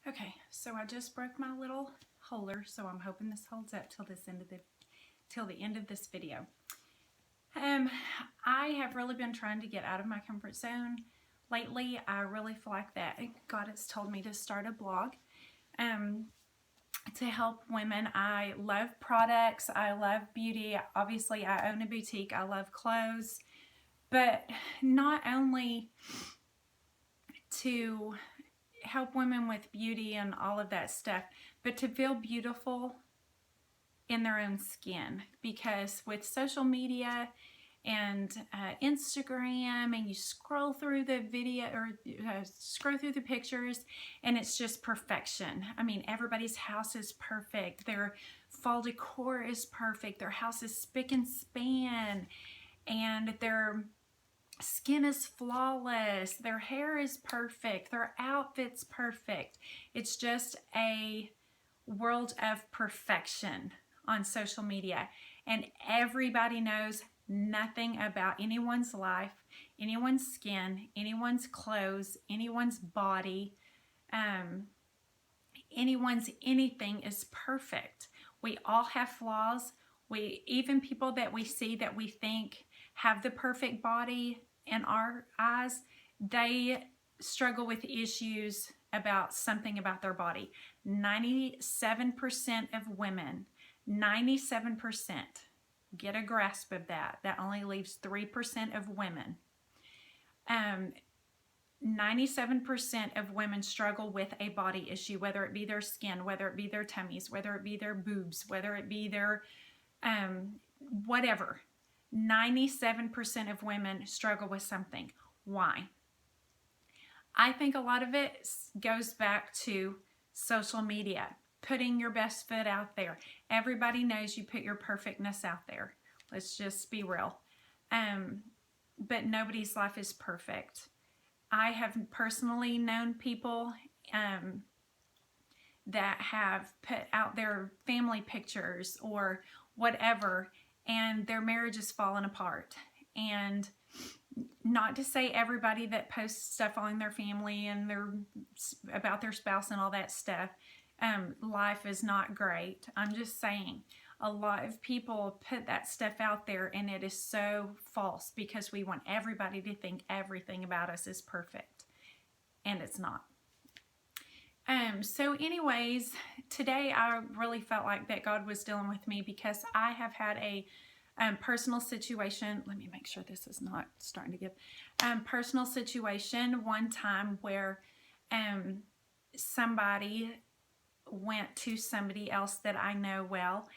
Okay, so I just broke my little holder, so I'm hoping this holds up till the end of this video. I have really been trying to get out of my comfort zone lately. I really feel like that God has told me to start a blog to help women. I love products. I love beauty. Obviously, I own a boutique. I love clothes, but not only to help women with beauty and all of that stuff, but to feel beautiful in their own skin. Because with social media and Instagram, and you scroll through the video or scroll through the pictures, and it's just perfection. I mean, everybody's house is perfect. Their fall decor is perfect. Their house is spick and span, and their skin is flawless, their hair is perfect, their outfit's perfect. It's just a world of perfection on social media, and everybody knows nothing about anyone's life, anyone's skin, anyone's clothes, anyone's body, anyone's anything is perfect. We all have flaws. Even people that we see that we think have the perfect body in our eyes, they struggle with issues about something about their body. 97% of women, 97%, get a grasp of that. That only leaves 3% of women. 97% of women struggle with a body issue, whether it be their skin, whether it be their tummies, whether it be their boobs, whether it be their whatever. 97% of women struggle with something. Why? I think a lot of it goes back to social media, putting your best foot out there. Everybody knows you put your perfectness out there. Let's just be real. But nobody's life is perfect. I have personally known people that have put out their family pictures or whatever, and their marriage has fallen apart. And not to say everybody that posts stuff on their family and about their spouse and all that stuff, life is not great. I'm just saying a lot of people put that stuff out there, and it is so false because we want everybody to think everything about us is perfect, and it's not. So anyways, today I really felt like that God was dealing with me because I have had a personal situation. Let me make sure this is not starting to give. Personal situation one time where somebody went to somebody else that I know well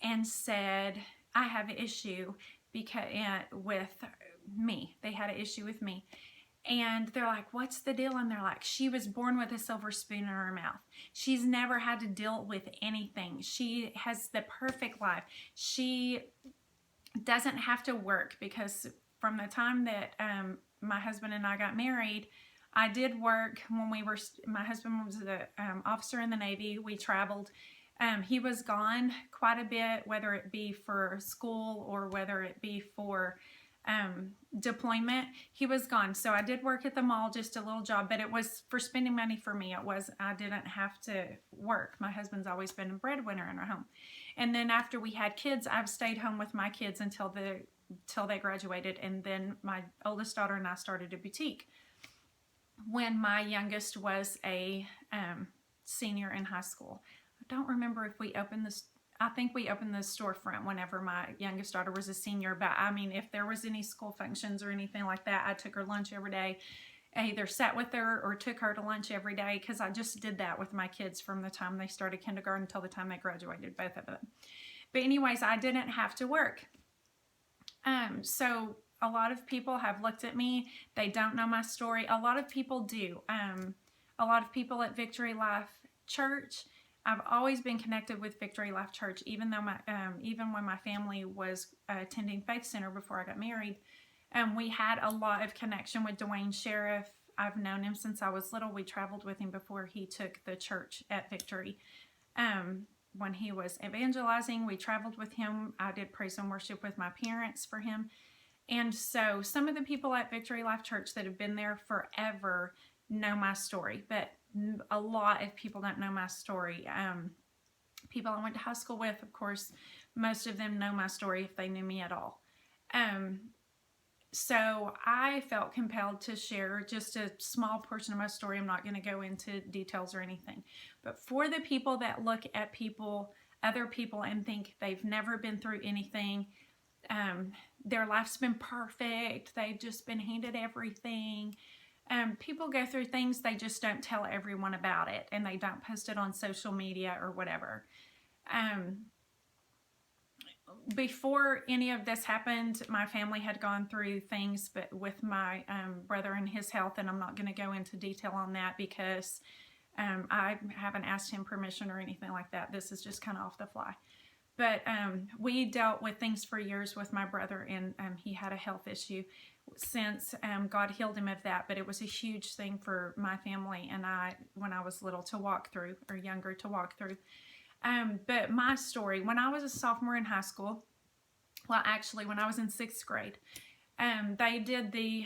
and said, I have an issue because with me. They had an issue with me. And they're like, what's the deal? And they're like, she was born with a silver spoon in her mouth. She's never had to deal with anything. She has the perfect life. She doesn't have to work, because from the time that my husband and I got married, I did work when my husband was an officer in the Navy. We traveled. He was gone quite a bit, whether it be for school or whether it be for deployment. He was gone. So I did work at the mall, just a little job, but it was for spending money for me. I didn't have to work. My husband's always been a breadwinner in our home. And then after we had kids, I've stayed home with my kids until they graduated. And then my oldest daughter and I started a boutique when my youngest was a senior in high school. I don't remember if we opened this. I think we opened the storefront whenever my youngest daughter was a senior. But I mean, if there was any school functions or anything like that, I took her lunch every day. I either sat with her or took her to lunch every day, because I just did that with my kids from the time they started kindergarten until the time they graduated, both of them. But anyways, I didn't have to work. So a lot of people have looked at me. They don't know my story. A lot of people do. A lot of people at Victory Life Church. I've always been connected with Victory Life Church, even though even when my family was attending Faith Center before I got married. We had a lot of connection with Dwayne Sheriff. I've known him since I was little. We traveled with him before he took the church at Victory. When he was evangelizing, we traveled with him. I did praise and worship with my parents for him. And so some of the people at Victory Life Church that have been there forever know my story. But a lot of people don't know my story. People I went to high school with, of course, most of them know my story if they knew me at all. So I felt compelled to share just a small portion of my story. I'm not going to go into details or anything. But for the people that look at other people, and think they've never been through anything, their life's been perfect, they've just been handed everything. People go through things, they just don't tell everyone about it, and they don't post it on social media or whatever. Before any of this happened, my family had gone through things, but with my brother and his health, and I'm not going to go into detail on that because I haven't asked him permission or anything like that. This is just kind of off the fly. But we dealt with things for years with my brother, and he had a health issue since God healed him of that. But it was a huge thing for my family and I, when I was little, to walk through, or younger, to walk through. But my story, when I was a sophomore in high school, well, actually, when I was in 6th grade, they did the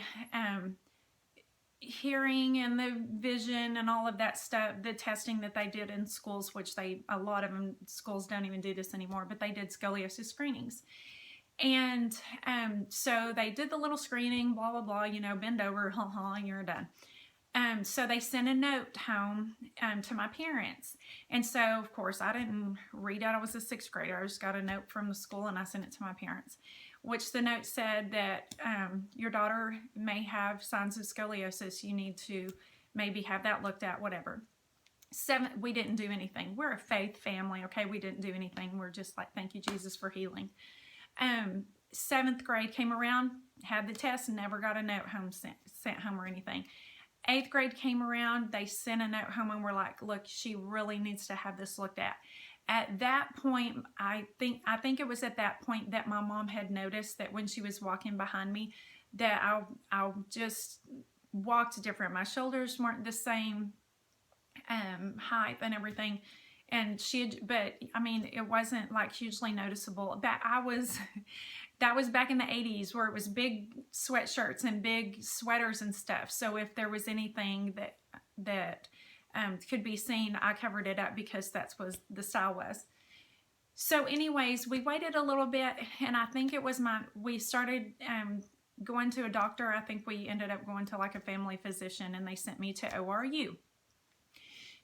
hearing and the vision and all of that stuff, the testing that they did in schools, which a lot of them, schools don't even do this anymore, but they did scoliosis screenings. And so they did the little screening, blah, blah, blah, you know, bend over, you're done. So they sent a note home to my parents. And so, of course, I didn't read it. I was a 6th grader. I just got a note from the school and I sent it to my parents, which the note said that your daughter may have signs of scoliosis. You need to maybe have that looked at, whatever. We didn't do anything. We're a faith family, okay? We didn't do anything. We're just like, thank you, Jesus, for healing. 7th grade came around, had the test, and never got a note home sent home or anything. 8th grade came around, they sent a note home and were like, look, she really needs to have this looked at. At that point, I think it was at that point that my mom had noticed that when she was walking behind me, that I just walked different. My shoulders weren't the same height and everything. And but I mean, it wasn't like hugely noticeable. That was back in the 80s, where it was big sweatshirts and big sweaters and stuff. So if there was anything that could be seen, I covered it up because that's what the style was. So anyways, we waited a little bit, and I think it was we started going to a doctor. I think we ended up going to like a family physician, and they sent me to ORU.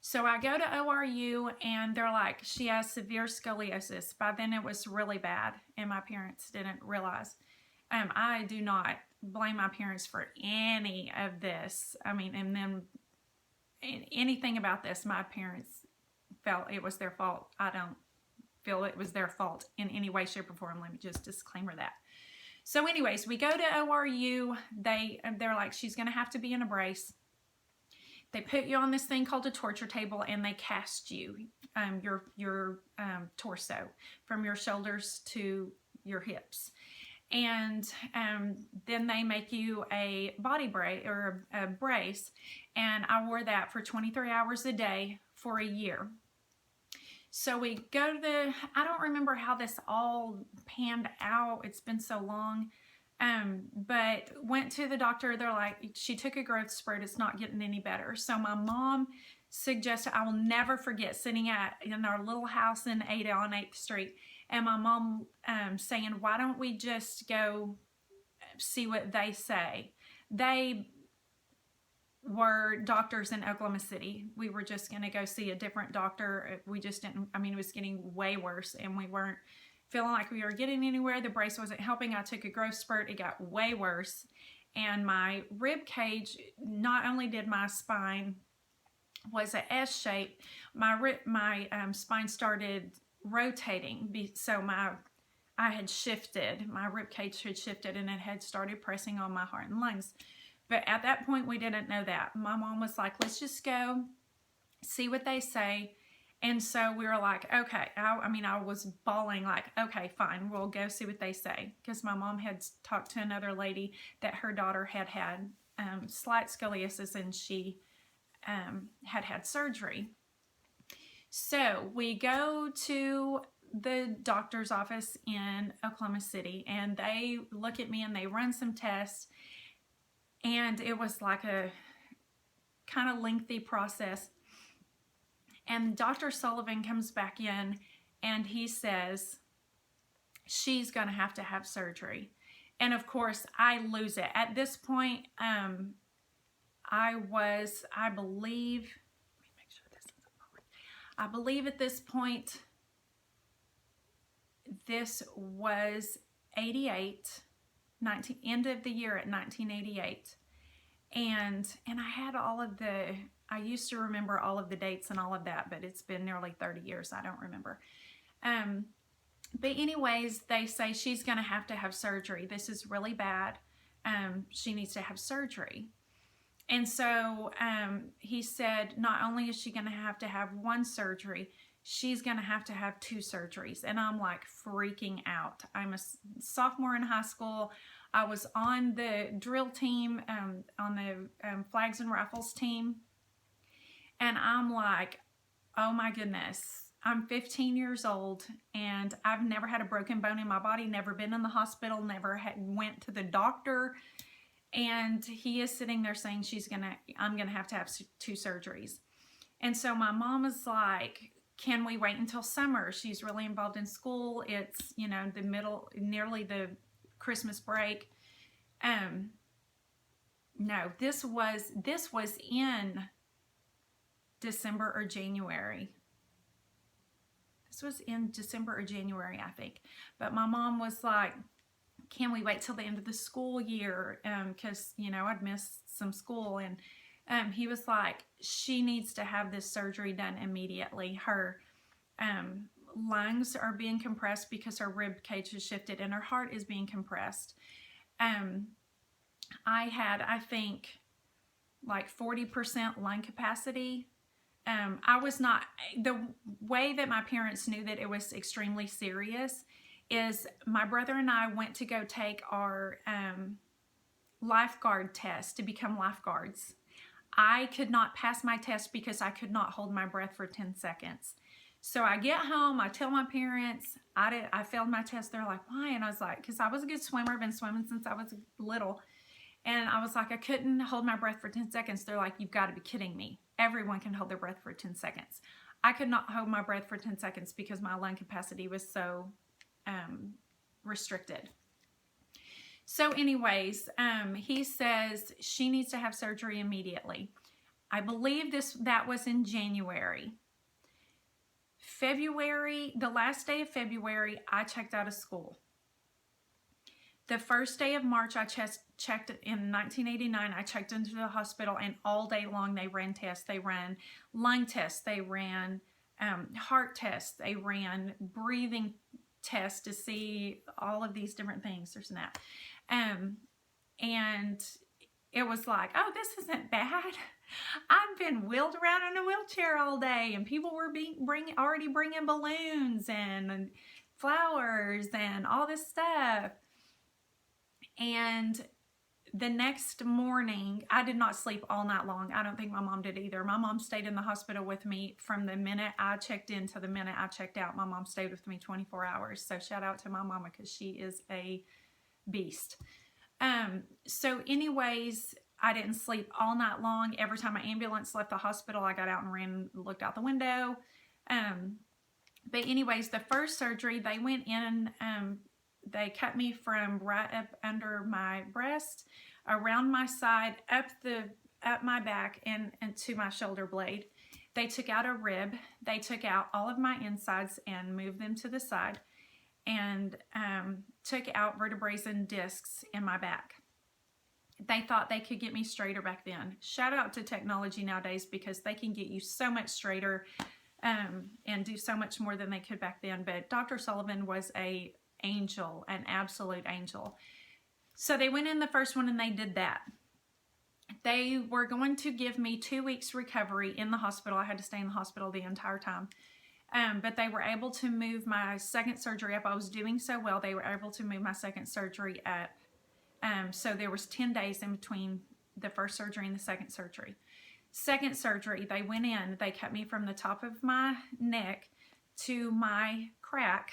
So I go to ORU, and they're like, she has severe scoliosis. By then it was really bad, and my parents didn't realize. I do not blame my parents for any of this. I mean, and then anything about this, my parents felt it was their fault. I don't feel it was their fault in any way, shape, or form. Let me just disclaimer that. So anyways, we go to ORU. They're like, she's going to have to be in a brace. They put you on this thing called a torture table, and they cast you, your torso, from your shoulders to your hips. And then they make you a body brace, or a brace, and I wore that for 23 hours a day for a year. So we go to I don't remember how this all panned out. It's been so long. But went to the doctor. They're like, she took a growth spurt. It's not getting any better. So my mom suggested, I will never forget, sitting in our little house in Ada on 8th Street. And my mom saying, why don't we just go see what they say? They were doctors in Oklahoma City. We were just going to go see a different doctor. We just didn't, I mean, it was getting way worse, and we weren't feeling like we were getting anywhere. The brace wasn't helping. I took a growth spurt. It got way worse. And my rib cage, not only did my spine was a S shape, my spine started rotating. So I had shifted. My rib cage had shifted, and it had started pressing on my heart and lungs. But at that point, we didn't know that. My mom was like, let's just go see what they say. And so we were like, okay. I was bawling like, okay, fine, we'll go see what they say. Because my mom had talked to another lady that her daughter had slight scoliosis, and she had surgery. So we go to the doctor's office in Oklahoma City, and they look at me and they run some tests. And it was like a kind of lengthy process. And Dr. Sullivan comes back in and he says, she's going to have surgery. And of course, I lose it. At this point, I believe, let me make sure this isn't falling. I believe at this point, this was 88, end of the year at 1988. And I had all of I used to remember all of the dates and all of that, but it's been nearly 30 years. I don't remember. But anyways, they say she's going to have surgery. This is really bad. She needs to have surgery. And so he said, not only is she going to have one surgery, she's going to have 2 surgeries. And I'm like freaking out. I'm a sophomore in high school. I was on the drill team, on the flags and rifles team. And I'm like, oh my goodness. I'm 15 years old and I've never had a broken bone in my body, never been in the hospital, never went to the doctor. And he is sitting there saying I'm gonna have 2 surgeries. And so my mom is like, can we wait until summer? She's really involved in school. It's, you know, nearly the Christmas break. No, this was in December or January. This was in December or January, I think. But my mom was like, can we wait till the end of the school year? Because, you know, I'd missed some school. And he was like, she needs to have this surgery done immediately. Her lungs are being compressed because her rib cage has shifted and her heart is being compressed. I had, I think, like 40% lung capacity. I was not, the way that my parents knew that it was extremely serious is my brother and I went to go take our lifeguard test to become lifeguards. I could not pass my test because I could not hold my breath for 10 seconds. So I get home, I tell my parents, I failed my test. They're like, why? And I was like, because I was a good swimmer. I've been swimming since I was little. And I was like, I couldn't hold my breath for 10 seconds. They're like, you've got to be kidding me. Everyone can hold their breath for 10 seconds. I could not hold my breath for 10 seconds because my lung capacity was so restricted. So anyways, he says she needs to have surgery immediately. I believe that was in January. February, the last day of February, I checked out of school. The first day of March, I checked in 1989. I checked into the hospital, and all day long they ran tests. They ran lung tests. They ran heart tests. They ran breathing tests to see all of these different things. There's that. And it was like, oh, this isn't bad. I've been wheeled around in a wheelchair all day, and people were already bringing balloons and flowers and all this stuff. And the next morning, I did not sleep all night long. I don't think my mom did either. My mom stayed in the hospital with me from the minute I checked in to the minute I checked out. My mom stayed with me 24 hours. So shout out to my mama because she is a beast. So anyways, I didn't sleep all night long. Every time an ambulance left the hospital, I got out and ran and looked out the window. But anyways, the first surgery, they went in, they cut me from right up under my breast, around my side, up my back, and to my shoulder blade. They took out a rib. They took out all of my insides and moved them to the side, and took out vertebrae and discs in my back. They thought they could get me straighter back then. Shout out to technology nowadays because they can get you so much straighter and do so much more than they could back then. But Dr. Sullivan was an angel, an absolute angel. So they went in the first one and they did that. They were going to give me 2 weeks recovery in the hospital. I had to stay in the hospital the entire time. But they were able to move my second surgery up. I was doing so well, they were able to move my second surgery up. So there was 10 days in between the first surgery and the second surgery. Second surgery, they went in, they cut me from the top of my neck to my crack,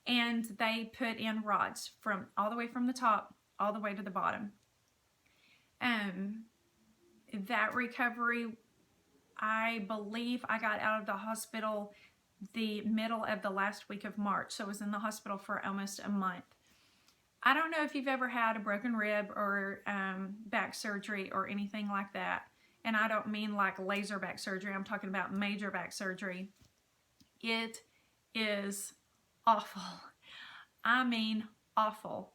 and they put in rods from all the way from the top all the way to the bottom. that recovery, I believe I got out of the hospital the middle of the last week of March. So I was in the hospital for almost a month. I don't know if you've ever had a broken rib or back surgery or anything like that. And I don't mean like laser back surgery. I'm talking about major back surgery. It is awful. I mean, awful.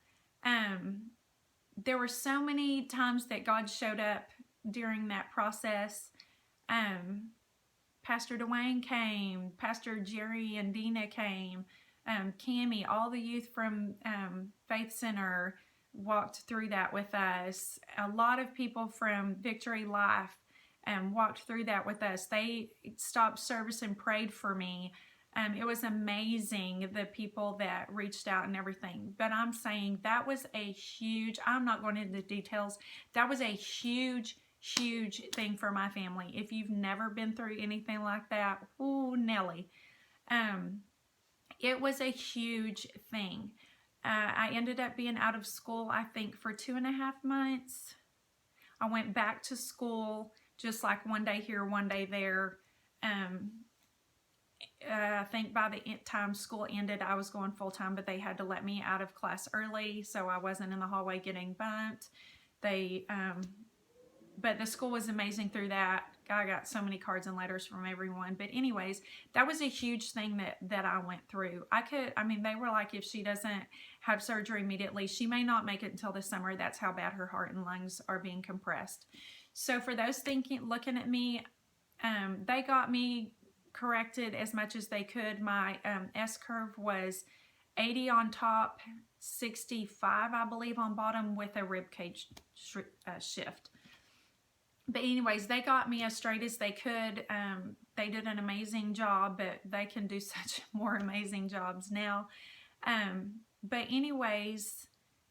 There were so many times that God showed up during that process. Pastor Dwayne came, Pastor Jerry and Dina came, Cammie, all the youth from Faith Center walked through that with us. A lot of people from Victory Life walked through that with us. They stopped service and prayed for me. It was amazing, the people that reached out and everything. But I'm saying that was a huge, I'm not going into the details, that was a huge thing for my family. If you've never been through anything like that, ooh, Nelly. It was a huge thing. I ended up being out of school, I think, for 2.5 months. I went back to school, just like one day here, one day there. I think by the time school ended, I was going full-time, but they had to let me out of class early, so I wasn't in the hallway getting bumped. But the school was amazing through that. I got so many cards and letters from everyone. But anyways, that was a huge thing that I went through. They were like, if she doesn't have surgery immediately, she may not make it until the summer. That's how bad her heart and lungs are being compressed. So for those looking at me, they got me corrected as much as they could. My S-curve was 80 on top, 65, I believe, on bottom with a rib cage shift. But anyways, they got me as straight as they could. They did an amazing job, but they can do such more amazing jobs now. But anyways,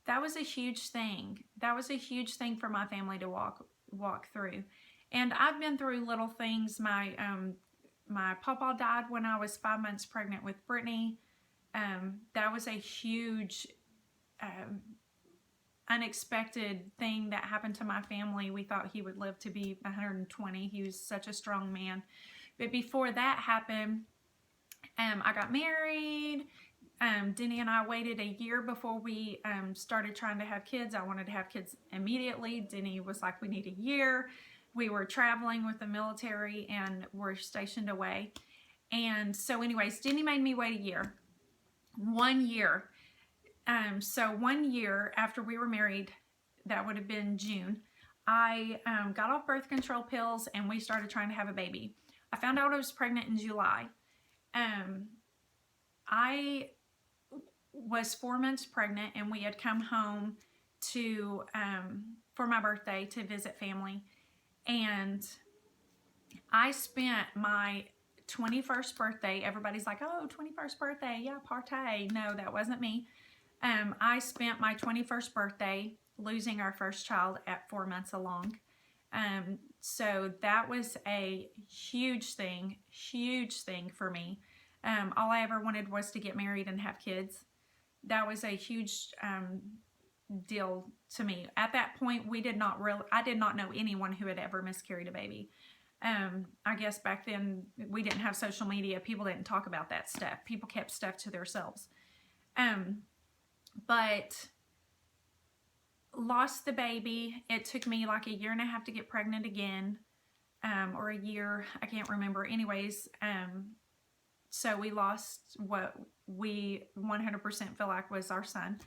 that was a huge thing. That was a huge thing for my family to walk through. And I've been through little things. My pawpaw died when I was 5 months pregnant with Brittany. That was a huge unexpected thing that happened to my family. We thought he would live to be 120. He was such a strong man. But before that happened, I got married. Denny and I waited a year before we started trying to have kids. I wanted to have kids immediately. Denny was like, we need a year. We were traveling with the military and were stationed away. And so anyways, Denny made me wait a year. 1 year. So 1 year after we were married, that would have been June, I got off birth control pills and we started trying to have a baby. I found out I was pregnant in July. I was 4 months pregnant and we had come home to for my birthday to visit family. And I spent my 21st birthday, everybody's like, oh, 21st birthday, yeah, party. No, that wasn't me. I spent my 21st birthday losing our first child at 4 months along. So that was a huge thing for me. All I ever wanted was to get married and have kids. That was a huge deal to me. At that point, I did not know anyone who had ever miscarried a baby. I guess back then we didn't have social media. People didn't talk about that stuff. People kept stuff to themselves. But lost the baby. It took me like 1.5 years to get pregnant again, or a year, I can't remember. Anyways, so we lost what we 100% feel like was our son.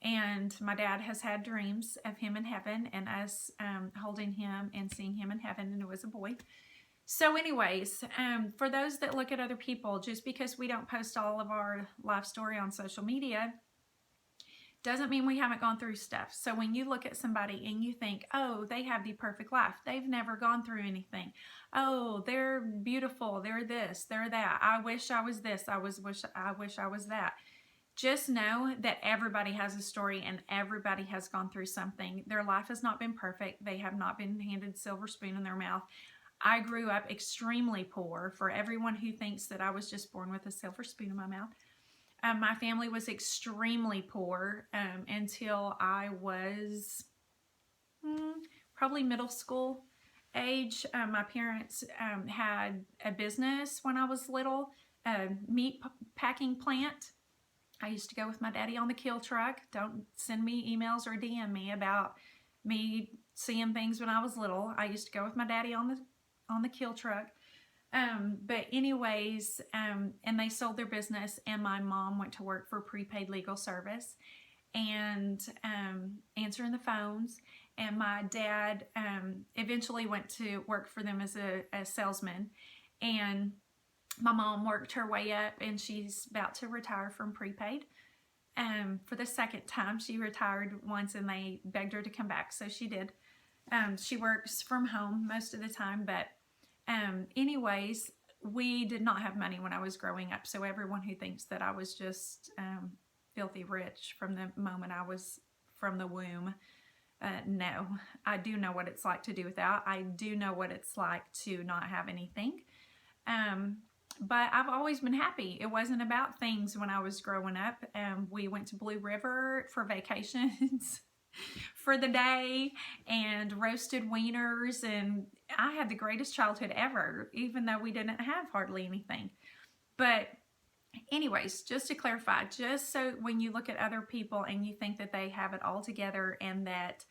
And my dad has had dreams of him in heaven and us holding him and seeing him in heaven, and it was a boy. So anyways, for those that look at other people, just because we don't post all of our life story on social media, doesn't mean we haven't gone through stuff. So when you look at somebody and you think, oh, they have the perfect life, they've never gone through anything. Oh, they're beautiful, they're this, they're that. I wish I was this, I wish I was that. Just know that everybody has a story and everybody has gone through something. Their life has not been perfect. They have not been handed silver spoon in their mouth. I grew up extremely poor. For everyone who thinks that I was just born with a silver spoon in my mouth, my family was extremely poor until I was probably middle school. age, my parents had a business when I was little, a meat packing plant. I used to go with my daddy on the kill truck. Don't send me emails or DM me about me seeing things when I was little. I used to go with my daddy on the kill truck. But anyways, and they sold their business, and my mom went to work for prepaid legal service and answering the phones. And my dad eventually went to work for them as a salesman. And my mom worked her way up, and she's about to retire from prepaid. For the second time, she retired once, and they begged her to come back, so she did. She works from home most of the time, but anyways, we did not have money when I was growing up, so everyone who thinks that I was just filthy rich from the moment I was from the womb, no. I do know what it's like to do without. I do know what it's like to not have anything. But I've always been happy. It wasn't about things when I was growing up. We went to Blue River for vacations for the day and roasted wieners, and I had the greatest childhood ever, even though we didn't have hardly anything. But anyways, just to clarify, just so when you look at other people and you think that they have it all together and that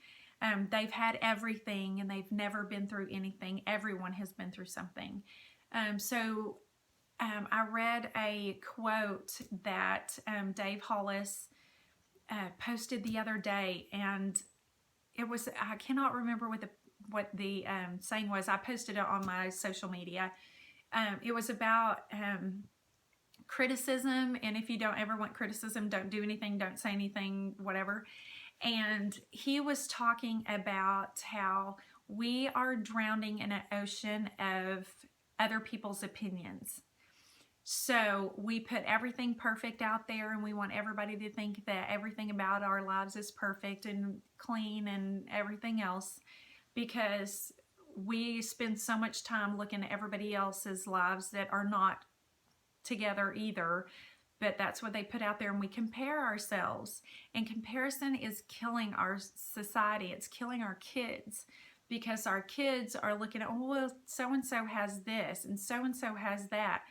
they've had everything and they've never been through anything, everyone has been through something. I read a quote that Dave Hollis posted the other day, and it was, I cannot remember what the saying was. I posted it on my social media. It was about criticism, and if you don't ever want criticism, don't do anything, don't say anything, whatever. And he was talking about how we are drowning in an ocean of other people's opinions. So we put everything perfect out there, and we want everybody to think that everything about our lives is perfect and clean and everything else, because we spend so much time looking at everybody else's lives that are not together either, but that's what they put out there, and we compare ourselves. And comparison is killing our society. It's killing our kids, because our kids are looking at, oh, well, so-and-so has this and so-and-so has that.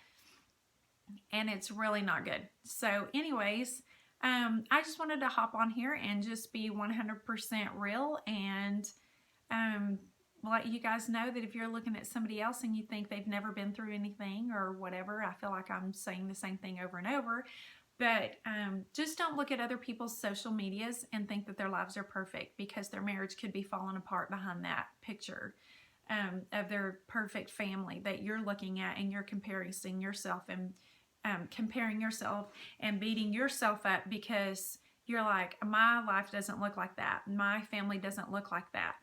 And it's really not good. So anyways, I just wanted to hop on here and just be 100% real and let you guys know that if you're looking at somebody else and you think they've never been through anything or whatever, I feel like I'm saying the same thing over and over, but just don't look at other people's social medias and think that their lives are perfect, because their marriage could be falling apart behind that picture of their perfect family that you're looking at, and you're comparing yourself and comparing yourself and beating yourself up because you're like, my life doesn't look like that. My family doesn't look like that.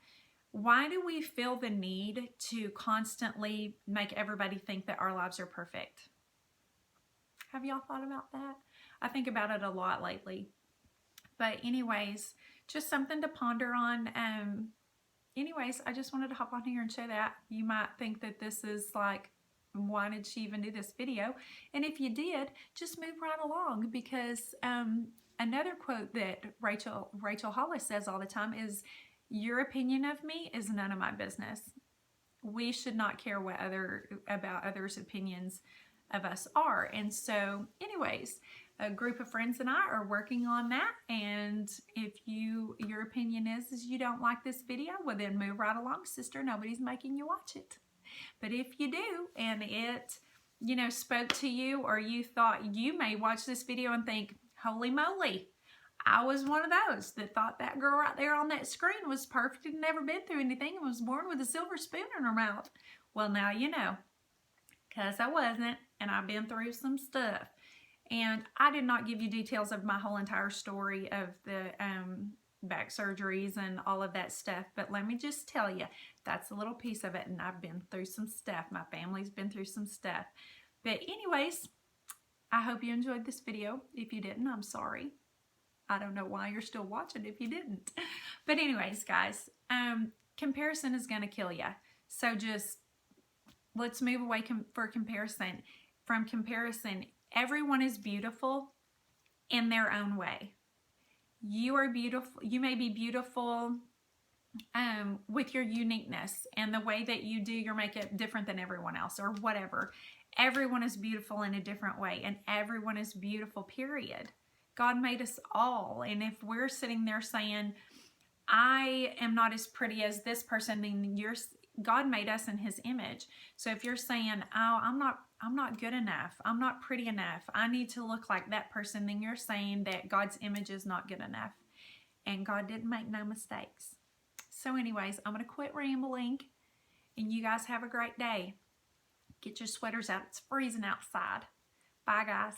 Why do we feel the need to constantly make everybody think that our lives are perfect? Have y'all thought about that? I think about it a lot lately. But anyways, just something to ponder on. Anyways, I just wanted to hop on here and share that. You might think that this is like, why did she even do this video? And if you did, just move right along, because another quote that Rachel Hollis says all the time is, your opinion of me is none of my business. We should not care about others' opinions of us are. And so anyways, a group of friends and I are working on that, and if your opinion is you don't like this video, well then move right along, sister. Nobody's making you watch it. But if you do, and it, spoke to you, or you thought, you may watch this video and think, holy moly, I was one of those that thought that girl right there on that screen was perfect and never been through anything and was born with a silver spoon in her mouth. Well, now you know, because I wasn't, and I've been through some stuff. And I did not give you details of my whole entire story of the back surgeries and all of that stuff, but let me just tell you, that's a little piece of it, and I've been through some stuff. My family's been through some stuff. But anyways, I hope you enjoyed this video. If you didn't, I'm sorry. I don't know why you're still watching if you didn't. But anyways, guys, comparison is going to kill you. So just let's move away from comparison. Everyone is beautiful in their own way. You are beautiful. You may be beautiful with your uniqueness and the way that you do your makeup different than everyone else or whatever. Everyone is beautiful in a different way, and everyone is beautiful, period. God made us all, and if we're sitting there saying, I am not as pretty as this person, then God made us in his image. So if you're saying, oh, I'm not good enough, I'm not pretty enough, I need to look like that person, then you're saying that God's image is not good enough. And God didn't make no mistakes. So anyways, I'm going to quit rambling, and you guys have a great day. Get your sweaters out. It's freezing outside. Bye, guys.